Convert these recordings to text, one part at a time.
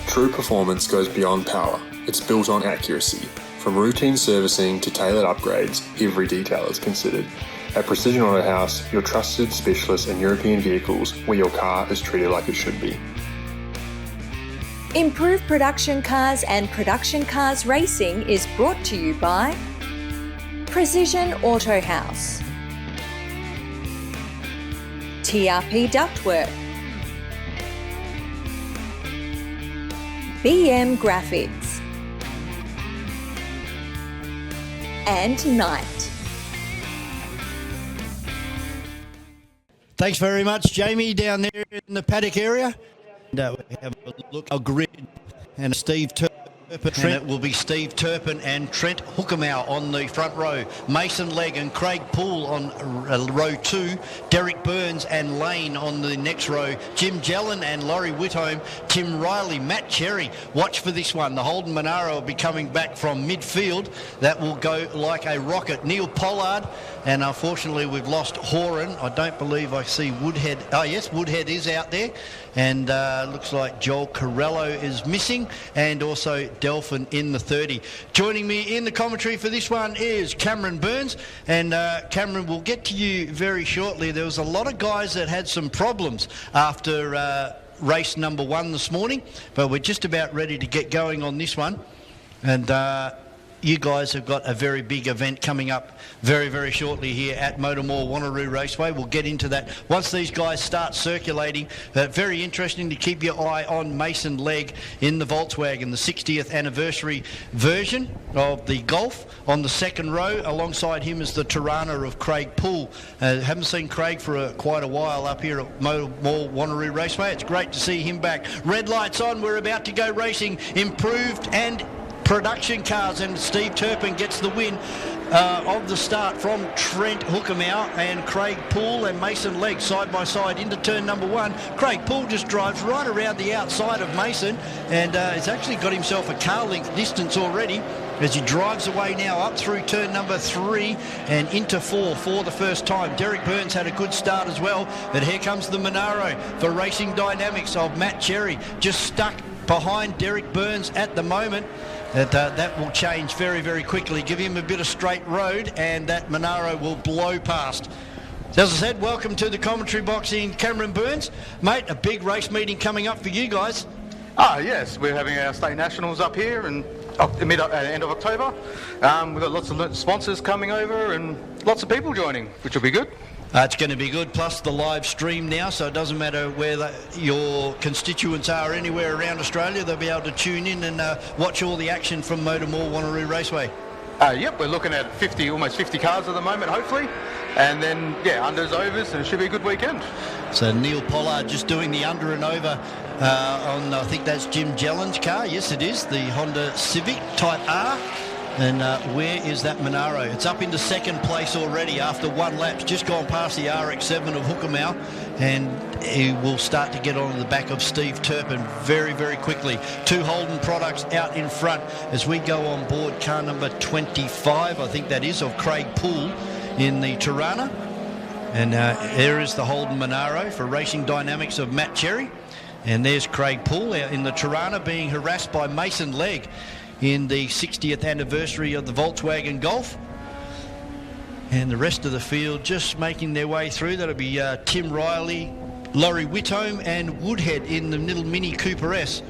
True performance goes beyond power. It's built on accuracy. From routine servicing to tailored upgrades, every detail is considered. At Precision Auto House, your trusted specialist in European vehicles, where your car is treated like it should be. Improved Production Cars and Production Cars Racing is brought to you by Precision Auto House, TRP Ductwork, BM Graphics, and Knight. Thanks very much, Jamie, down there in the paddock area. And we have a look, a grid, and Steve Turpin. And it will be Steve Turpin and Trent Hookamau on the front row. Mason Legg and Craig Poole on row 2. Derek Burns and Lane on the next row. Jim Jellin and Laurie Whitholm. Tim Riley, Matt Cherry. Watch for this one. The Holden Monaro will be coming back from midfield. That will go like a rocket. Neil Pollard, and unfortunately we've lost Horan. I don't believe I see Woodhead. Oh yes, Woodhead is out there. And looks like Joel Corello is missing, and also Delphin in the 30. Joining me in the commentary for this one is Cameron Burns, and Cameron, we'll get to you very shortly. There was a lot of guys that had some problems after race number 1 this morning, but we're just about ready to get going on this one. And you guys have got a very big event coming up very, very shortly here at Motormall Wanneroo Raceway. We'll get into that once these guys start circulating. Very interesting to keep your eye on Mason Legg in the Volkswagen, the 60th anniversary version of the Golf. On the second row, alongside him is the Tirana of Craig Poole. Haven't seen Craig for quite a while up here at Motormall Wanneroo Raceway. It's great to see him back. Red lights on, we're about to go racing. Improved and Production Cars, and Steve Turpin gets the win of the start from Trent Hookamau and Craig Poole and Mason Legg side by side into turn number 1. Craig Poole just drives right around the outside of Mason, and has actually got himself a car length distance already as he drives away now up through turn number 3 and into 4 for the first time. Derek Burns had a good start as well, but here comes the Monaro for Racing Dynamics of Matt Cherry, just stuck behind Derek Burns at the moment. That will change very, very quickly. Give him a bit of straight road, and that Monaro will blow past. So as I said, welcome to the commentary box in Cameron Burns. Mate, a big race meeting coming up for you guys. Yes, we're having our state nationals up here in end of October. We've got lots of sponsors coming over and lots of people joining, which will be good. It's going to be good, plus the live stream now, so it doesn't matter where your constituents are anywhere around Australia. They'll be able to tune in and watch all the action from Motormall Wanneroo Raceway. Yep, we're looking at almost 50 cars at the moment, hopefully. And then, unders, overs, and it should be a good weekend. So Neil Pollard just doing the under and over on, I think that's Jim Jellin's car. Yes, it is, the Honda Civic Type R. And where is that Monaro? It's up into second place already after 1 lap. Just gone past the RX-7 of Hookamau, and he will start to get on the back of Steve Turpin very, very quickly. 2 Holden products out in front as we go on board car number 25, I think that is, of Craig Poole in the Tirana. And there is the Holden Monaro for Racing Dynamics of Matt Cherry. And there's Craig Poole in the Tirana being harassed by Mason Legg in the 60th anniversary of the Volkswagen Golf. And the rest of the field just making their way through. That'll be Tim Riley, Laurie Whitholm and Woodhead in the little Mini Cooper S.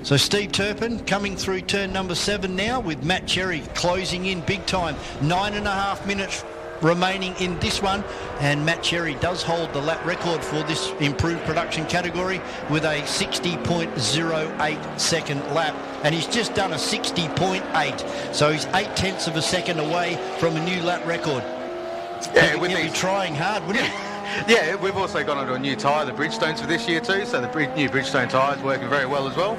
So Steve Turpin coming through turn number 7 now, with Matt Cherry closing in big time. 9.5 minutes remaining in this one, and Matt Cherry does hold the lap record for this improved production category with a 60.08 second lap, and he's just done a 60.8, so he's 0.8 of a second away from a new lap record. Yeah, he'd be trying hard, wouldn't he? Yeah, we've also gone onto a new tyre, the Bridgestones, for this year too, so the new Bridgestone tyres working very well as well.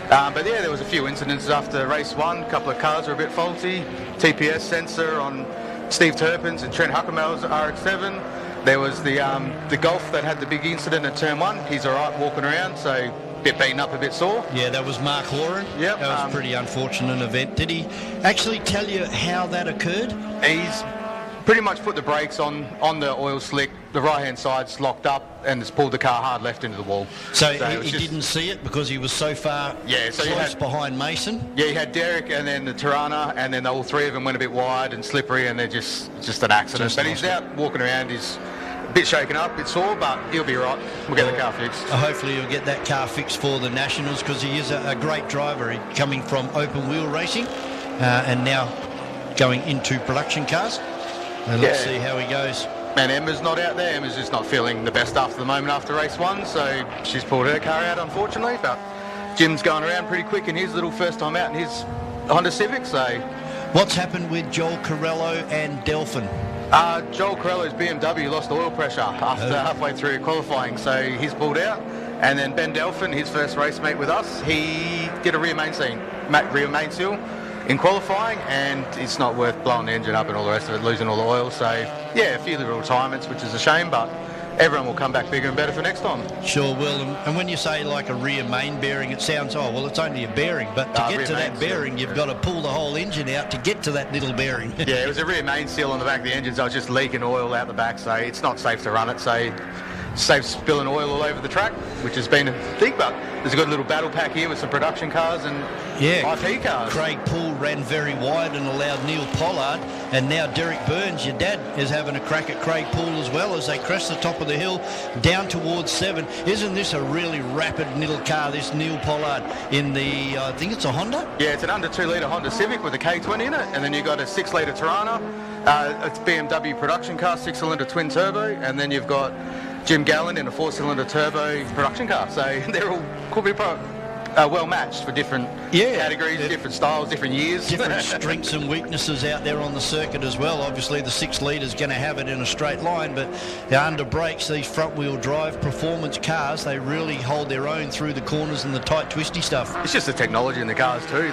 But yeah, there was a few incidents after race 1. A couple of cars were a bit faulty. TPS sensor on Steve Turpin's and Trent Hookamau's RX-7. There was the Golf that had the big incident at turn 1. He's all right walking around, so a bit beaten up, a bit sore. Yeah, that was Mark Horan. Yep. That was a pretty unfortunate event. Did he actually tell you how that occurred? He's pretty much put the brakes on the oil slick, the right-hand side's locked up, and it's pulled the car hard left into the wall. So he didn't see it because he was so far close behind Mason? Yeah, you had Derek and then the Tirana, and then all three of them went a bit wide and slippery, and they're just an accident. But he's out walking around, he's a bit shaken up, a bit sore, but he'll be right. We'll get the car fixed. Hopefully he'll get that car fixed for the Nationals, because he is a great driver. He's coming from open wheel racing and now going into production cars. And let's see how he goes. And Emma's not out there. Emma's just not feeling the best after the moment after race one, so she's pulled her car out, unfortunately. But Jim's going around pretty quick in his little first time out in his Honda Civic. So, what's happened with Joel Corello and Delphin? Joel Corello's BMW lost oil pressure after halfway through qualifying, so he's pulled out. And then Ben Delphin, his first race meet with us, he did a rear main seal in qualifying, and it's not worth blowing the engine up and all the rest of it, losing all the oil. So yeah, a few little retirements, which is a shame, but everyone will come back bigger and better for next time. Sure will. And when you say like a rear main bearing, it sounds, oh well, it's only a bearing, but to get to that bearing, you've got to pull the whole engine out to get to that little bearing. Yeah, it was a rear main seal on the back of the engine, so it's just leaking oil out the back, so it's not safe to run it. So safe spilling oil all over the track, which has been a thing, but there's a good little battle pack here with some production cars and IP cars. Craig Poole ran very wide and allowed Neil Pollard, and now Derek Burns, your dad, is having a crack at Craig Poole as well as they crest the top of the hill down towards 7. Isn't this a really rapid little car, this Neil Pollard in the, I think it's a Honda? Yeah, it's an under 2 litre Honda Civic with a K20 in it, and then you've got a 6 litre Tirana, it's BMW production car, 6-cylinder twin turbo, and then you've got Jim Gallen in a 4-cylinder turbo production car. So they're all could be well matched for different categories, different styles, different years. Different strengths and weaknesses out there on the circuit as well. Obviously the 6 litres going to have it in a straight line, but under brakes, these front wheel drive performance cars, they really hold their own through the corners and the tight twisty stuff. It's just the technology in the cars too.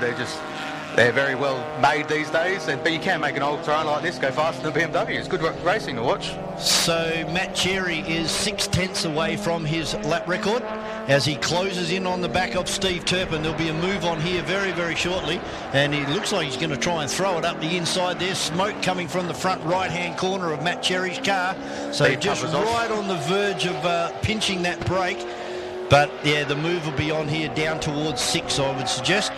They're very well made these days, but you can make an old Tirana like this go faster than BMW. It's good racing to watch. So Matt Cherry is 6/10 away from his lap record as he closes in on the back of Steve Turpin. There'll be a move on here very, very shortly, and it looks like he's going to try and throw it up the inside. There's smoke coming from the front right-hand corner of Matt Cherry's car. So just right on the verge of pinching that brake. But yeah, the move will be on here down towards 6, I would suggest,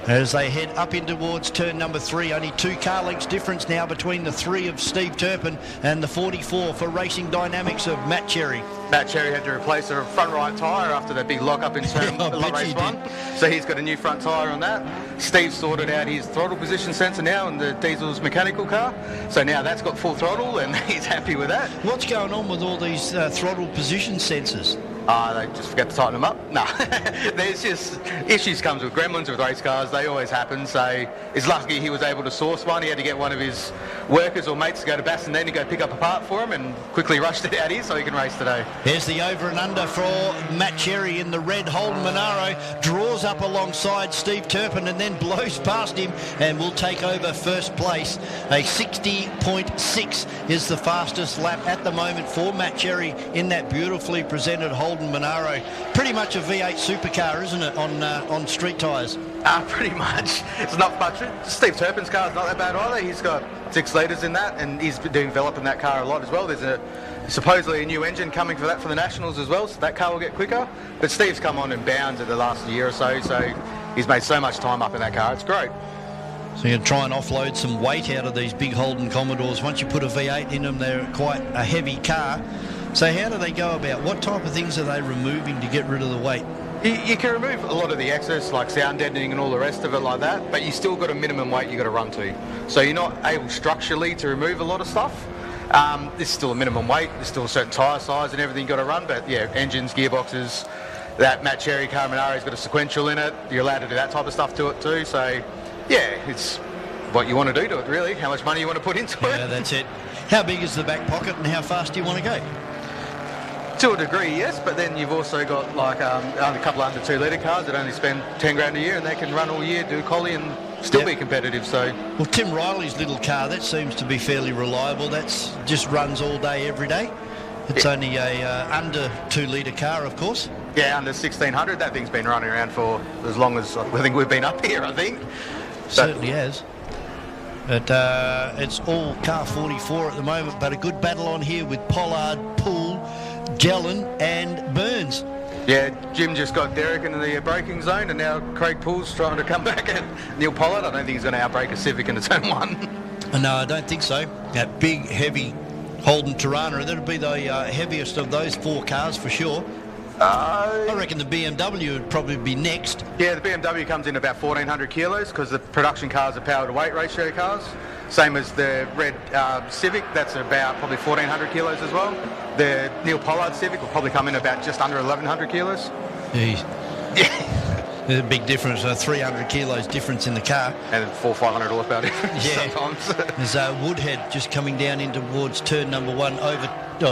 as they head up in towards turn number 3. Only 2 car lengths difference now between the 3 of Steve Turpin and the 44 for Racing Dynamics of Matt Cherry. Matt Cherry had to replace a front right tyre after that big lock-up in turn race 1. So he's got a new front tyre on that. Steve sorted out his throttle position sensor now in the diesel's mechanical car. So now that's got full throttle and he's happy with that. What's going on with all these throttle position sensors? They just forget to tighten them up. No, there's just issues comes with gremlins with race cars. They always happen. So it's lucky he was able to source one. He had to get one of his workers or mates to go to Basson then to go pick up a part for him and quickly rushed it out here so he can race today. Here's the over and under for Matt Cherry in the red Holden Monaro. Draws up alongside Steve Turpin and then blows past him and will take over first place. A 60.6 is the fastest lap at the moment for Matt Cherry in that beautifully presented Holden Monaro. Pretty much a V8 supercar, isn't it, on street tyres? Pretty much. It's not much. Steve Turpin's car's not that bad either. He's got 6 litres in that, and he's been developing that car a lot as well. There's supposedly a new engine coming for that for the Nationals as well, so that car will get quicker. But Steve's come on in bounds at the last year or so he's made so much time up in that car. It's great. So you're going to try and offload some weight out of these big Holden Commodores. Once you put a V8 in them, they're quite a heavy car. So how do they go about? What type of things are they removing to get rid of the weight? You can remove a lot of the excess, like sound deadening and all the rest of it like that, but you still got a minimum weight you got to run to. So you're not able structurally to remove a lot of stuff. There's still a minimum weight. There's still a certain tyre size and everything you got to run, but yeah, engines, gearboxes, that Matt Cherry car Monaro's got a sequential in it. You're allowed to do that type of stuff to it too. So yeah, it's what you want to do to it really, how much money you want to put into it. Yeah, that's it. How big is the back pocket and how fast do you want to go? To a degree, yes, but then you've also got like a couple of under 2 litre cars that only spend 10 grand a year and they can run all year, do collie and still be competitive. So, well, Tim Riley's little car, that seems to be fairly reliable. That's just runs all day, every day. It's only a under 2 litre car, of course. Yeah, under 1600. That thing's been running around for as long as I think we've been up here, I think. Certainly has. But it's all car 44 at the moment, but a good battle on here with Pollard, Poole, Gellan and Burns. Yeah, Jim just got Derek into the braking zone, and now Craig Poole's trying to come back at Neil Pollard. I don't think he's going to outbrake a Civic into turn 1. No, I don't think so. That big, heavy Holden Tirana, that'll be the heaviest of those 4 cars for sure. I reckon the BMW would probably be next. Yeah, the BMW comes in about 1,400 kilos because the production cars are power to weight ratio cars. Same as the red Civic, that's about probably 1,400 kilos as well. The Neil Pollard Civic will probably come in about just under 1,100 kilos. Jeez. Yeah. There's a big difference, 300 kilos difference in the car. And 400-500 horsepower difference sometimes. There's Woodhead just coming down in towards turn number 1,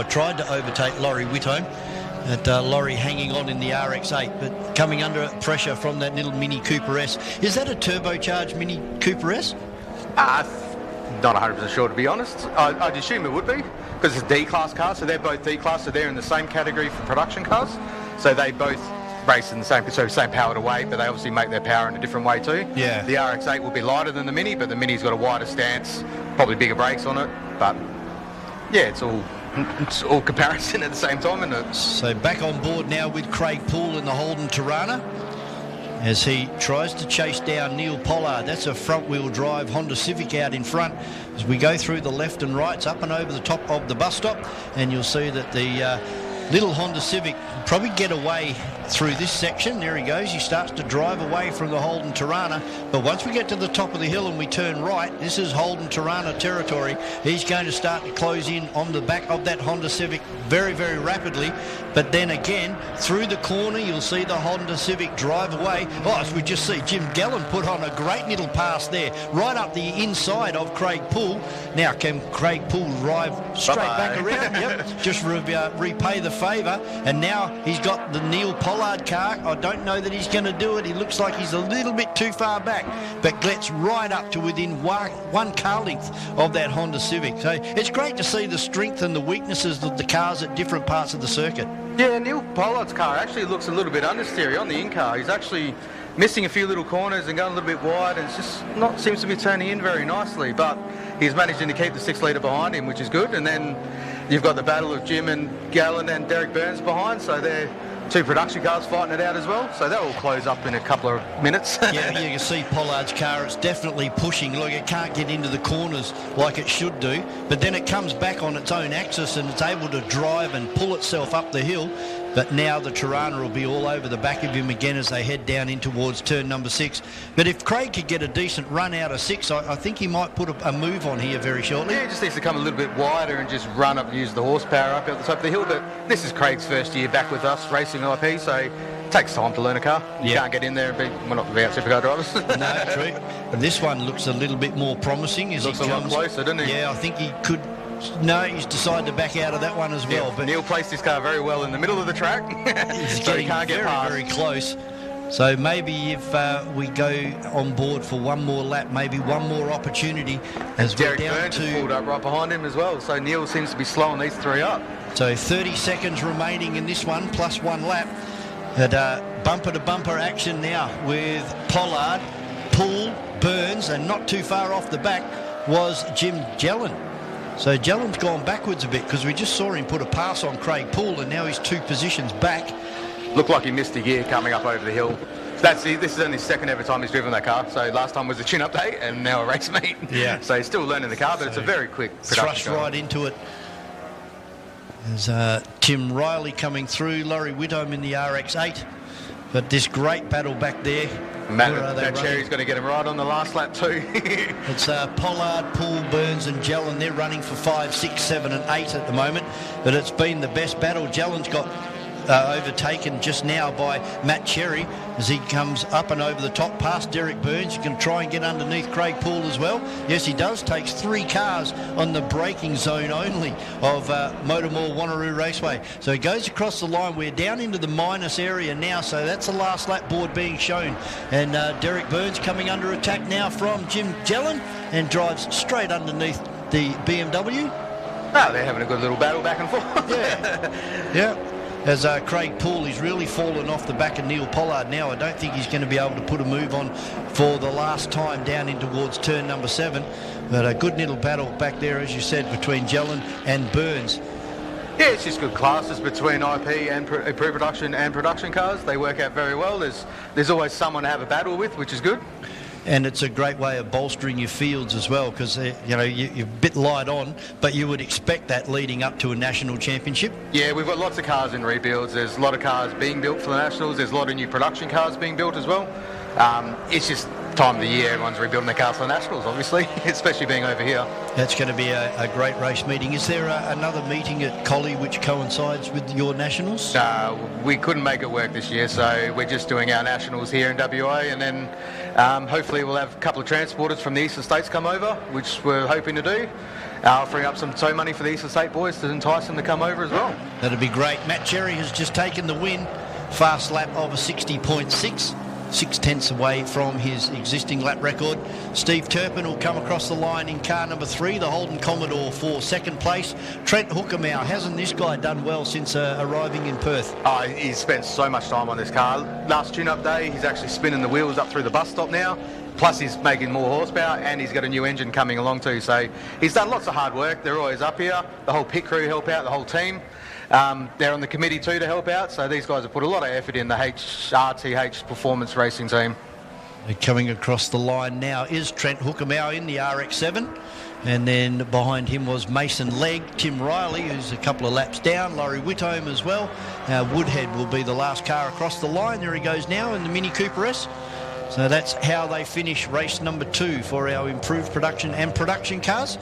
tried to overtake Laurie Whitome. Laurie hanging on in the RX-8, but coming under pressure from that little Mini Cooper S. Is that a turbocharged Mini Cooper S? Not 100% sure, to be honest. I'd assume it would be, because it's a D-class car, so they're both D-class, so they're in the same category for production cars. So they both race in the same power to weight, but they obviously make their power in a different way too. Yeah. The RX-8 will be lighter than the Mini, but the Mini's got a wider stance, probably bigger brakes on it. But yeah, it's all comparison at the same time, isn't it? So back on board now with Craig Poole in the Holden Tirana as he tries to chase down Neil Pollard. That's a front-wheel drive Honda Civic out in front as we go through the left and rights up and over the top of the bus stop, and you'll see that the little Honda Civic probably get away through this section. There he goes. He starts to drive away from the Holden Tirana. But once we get to the top of the hill and we turn right, this is Holden Tirana territory. He's going to start to close in on the back of that Honda Civic very, very rapidly. But then again, through the corner, you'll see the Honda Civic drive away. Oh, as we just see, Jim Gellan put on a great little pass there, right up the inside of Craig Poole. Now, can Craig Poole drive straight back around? Yep, just repay the favour. And now he's got the Neil Pollard car. I don't know that he's going to do it. He looks like he's a little bit too far back, but gets right up to within one car length of that Honda Civic. So it's great to see the strength and the weaknesses of the cars at different parts of the circuit. Yeah, Neil Pollard's car actually looks a little bit understeery on the in-car. He's actually missing a few little corners and going a little bit wide, and it's just not seems to be turning in very nicely, but he's managing to keep the 6-litre behind him, which is good. And then you've got the battle of Jim and Gellan and Derek Burns behind, so they're 2 production cars fighting it out as well, so that will close up in a couple of minutes. Yeah, you can see Pollard's car, it's definitely pushing. Look, it can't get into the corners like it should do, but then it comes back on its own axis and it's able to drive and pull itself up the hill. But now the Tirana will be all over the back of him again as they head down in towards turn number 6. But if Craig could get a decent run out of 6, I think he might put a move on here very shortly. Yeah, he just needs to come a little bit wider and just run up and use the horsepower up at the top of the hill. But this is Craig's first year back with us, racing IP, so it takes time to learn a car. You can't get in there and we're not without supercar drivers. No, true. And this one looks a little bit more promising as looks he comes. a lot closer, doesn't he? Yeah, I think he could. No, he's decided to back out of that one as well. Yeah, but Neil placed his car very well in the middle of the track, so he can't get past. Very close. So maybe if we go on board for one more lap, maybe one more opportunity. As Derek we're down Burns to pulled up right behind him as well, so Neil seems to be slowing these 3 up. So 30 seconds remaining in this one, plus 1 lap. At bumper-to-bumper action now with Pollard, Poole, Burns, and not too far off the back was Jim Gellan. So Gellan's gone backwards a bit because we just saw him put a pass on Craig Poole and now he's 2 positions back. Looked like he missed a gear coming up over the hill. This is only his second ever time he's driven that car. So last time was a chin update and now a race meet. Yeah. So he's still learning the car, but it's a very quick production Thrust car. right into it. There's Tim Riley coming through, Laurie Whitome in the RX-8. But this great battle back there. Matt Cherry's going to get him right on the last lap too. It's Pollard, Poole, Burns and Gellan. They're running for 5, 6, 7 and 8 at the moment. But it's been the best battle. Gellan's got overtaken just now by Matt Cherry as he comes up and over the top past Derek Burns. You can try and get underneath Craig Poole as well. Yes, he does. Takes 3 cars on the braking zone only of Motormall Wanneroo Raceway. So he goes across the line. We're down into the minus area now, so that's the last lap board being shown. And Derek Burns coming under attack now from Jim Gellan and drives straight underneath the BMW. Oh, they're having a good little battle back and forth. Yeah. as Craig Poole, he's really fallen off the back of Neil Pollard now. I don't think he's going to be able to put a move on for the last time down in towards turn number 7. But a good little battle back there, as you said, between Jellin and Burns. Yeah, it's just good classes between IP and pre-production and production cars. They work out very well. There's always someone to have a battle with, which is good. And it's a great way of bolstering your fields as well, because you're a bit light on, but you would expect that leading up to a national championship. Yeah, we've got lots of cars in rebuilds. There's a lot of cars being built for the nationals. There's a lot of new production cars being built as well. It's just time of the year, everyone's rebuilding their cars for the nationals, obviously, especially being over here. That's going to be a great race meeting. Is there another meeting at Collie which coincides with your nationals? We couldn't make it work this year, so we're just doing our nationals here in WA, and then hopefully we'll have a couple of transporters from the eastern states come over, which we're hoping to do. Offering up some tow money for the eastern state boys to entice them to come over as well. That'd be great. Matt Cherry has just taken the win. Fast lap of a 60.6. 6/10 away from his existing lap record. Steve Turpin will come across the line in car number 3, the Holden Commodore for second place. Trent Hookermow, hasn't this guy done well since arriving in Perth? Oh, he's spent so much time on this car. Last tune-up day, he's actually spinning the wheels up through the bus stop now. Plus he's making more horsepower, and he's got a new engine coming along too. So he's done lots of hard work. They're always up here. The whole pit crew help out, the whole team. They're on the committee too to help out, so these guys have put a lot of effort in the RTH performance racing team. Coming across the line now is Trent Hookermow in the RX-7, and then behind him was Mason Legg, Tim Riley, who's a couple of laps down, Laurie Whitome as well. Woodhead will be the last car across the line. There he goes now in the Mini Cooper S. So that's how they finish race number 2 for our improved production and production cars.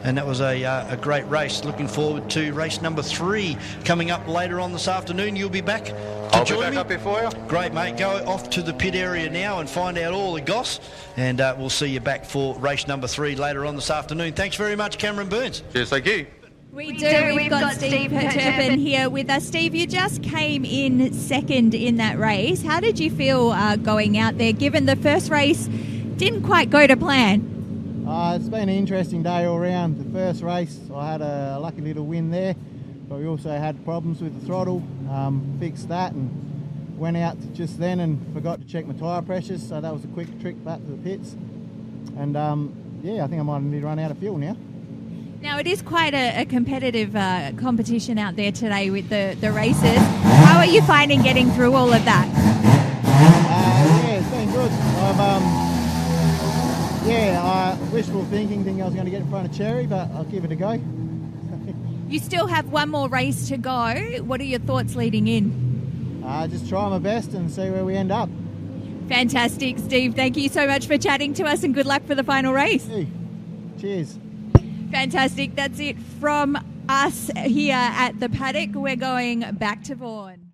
And that was a great race. Looking forward to race number 3 coming up later on this afternoon. You'll be back to I'll join be back me. up here for you. Great, mate. Go off to the pit area now and find out all the goss. And we'll see you back for race number 3 later on this afternoon. Thanks very much, Cameron Burns. Cheers, thank you. We do. We've got Steve Turpin here with us. Steve, you just came in second in that race. How did you feel going out there, given the first race didn't quite go to plan? It's been an interesting day all round. The first race, I had a lucky little win there, but we also had problems with the throttle. Fixed that and went out just then and forgot to check my tyre pressures, so that was a quick trip back to the pits. And yeah, I think I might need to run out of fuel now. Now, it is quite a competitive competition out there today with the races. How are you finding getting through all of that? Yeah, it's been good. I wishful thinking I was going to get in front of Cherry, but I'll give it a go. You still have one more race to go. What are your thoughts leading in? Just try my best and see where we end up. Fantastic, Steve. Thank you so much for chatting to us, and good luck for the final race. Hey, cheers. Fantastic. That's it from us here at the paddock. We're going back to Vaughan.